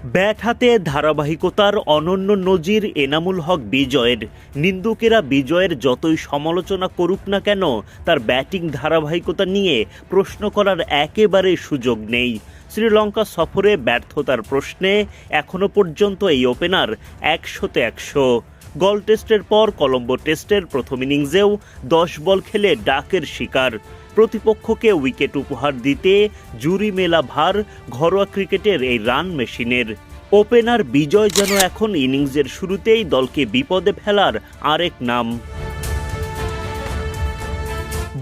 Bat হাতে ধারাবাহিকতার অনন্য নজির এনামুল হক বিজয়ের। নিন্দুকেরা বিজয়ের যতই সমালোচনা করুক না কেন, তার ব্যাটিং ধারাবাহিকতা নিয়ে প্রশ্ন করার একেবারে সুযোগ নেই। শ্রীলঙ্কা সফরে ব্যর্থতার প্রশ্নে এখনও পর্যন্ত এই ওপেনার 100-তে 100। গল টেস্টের পর কলম্বো টেস্টের প্রথম ইনিংসেও 10 বল খেলে ডাকের শিকার। প্রতিপক্ষকে উইকেট উপহার দিতে জুরি মেলা ভার ঘরোয়া ক্রিকেটের এই রান মেশিনের। ওপেনার বিজয় যেন এখন ইনিংসের শুরুতেই দলকে বিপদে ফেলার আরেক নাম।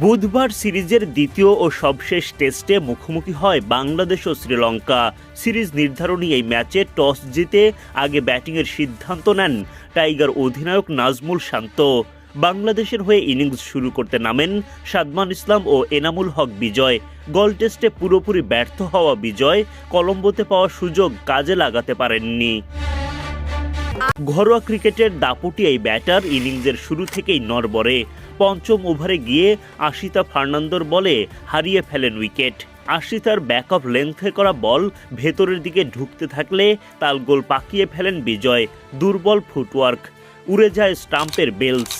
বুধবার সিরিজের দ্বিতীয় ও সবশেষ টেস্টে মুখোমুখি হয় বাংলাদেশ ও শ্রীলঙ্কা। সিরিজ নির্ধারণী এই ম্যাচে টস জিতে আগে ব্যাটিংয়ের সিদ্ধান্ত নেন টাইগার অধিনায়ক নাজমুল শান্ত। বাংলাদেশের হয়ে ইনিংস শুরু করতে নামেন সাদমান ইসলাম ও এনামুল হক বিজয়। গল টেস্টে পুরোপুরি ব্যর্থ হওয়া বিজয় কলম্বোতে পাওয়া সুযোগ কাজে লাগাতে পারেননি। ঘরোয়া ক্রিকেটের দাপুটি এই ব্যাটার ইনিংসের শুরু থেকেই নড়বড়ে। পঞ্চম ওভারে গিয়ে আশিতা ফার্নান্দোর বলে হারিয়ে ফেলেন উইকেট। আশিতার ব্যাক অফ লেন্থে করা বল ভেতরের দিকে ঢুকতে থাকলে তালগোল পাকিয়ে ফেলেন বিজয়। দুর্বল ফুটওয়ার্ক, উড়ে যায় স্টাম্পের বেলস।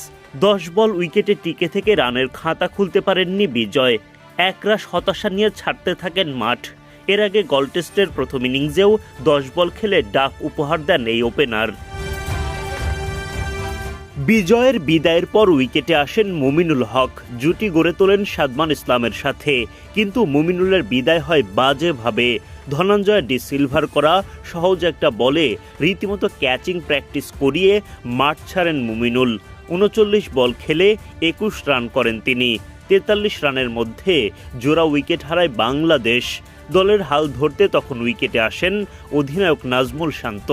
10 বল উইকেটে টিকে থেকে রানের খাতা খুলতে পারেননি বিজয়। একরাশ হতাশা নিয়ে ছাড়তে থাকেন মাঠ। এর আগে গল টেস্টের প্রথম ইনিংসেও 10 বল খেলে ডাক উপহার দেন এই ওপেনার। বিজয়ের বিদায়ের পর উইকেটে আসেন মুমিনুল হক। জুটি গড়ে তোলেন সাদমান ইসলামের সাথে, কিন্তু মুমিনুলের বিদায় হয় বাজেভাবে। ধনঞ্জয় ডি সিলভার করা সহজ একটা বলে রীতিমতো ক্যাচিং প্র্যাকটিস করিয়ে মাঠ ছাড়েন মুমিনুল। 39 বল খেলে 21 রান করেন তিনি। 43 রানের মধ্যে জোড়া উইকেট হারায় বাংলাদেশ। দলের হাল ধরতে তখন উইকেটে আসেন অধিনায়ক নাজমুল শান্ত।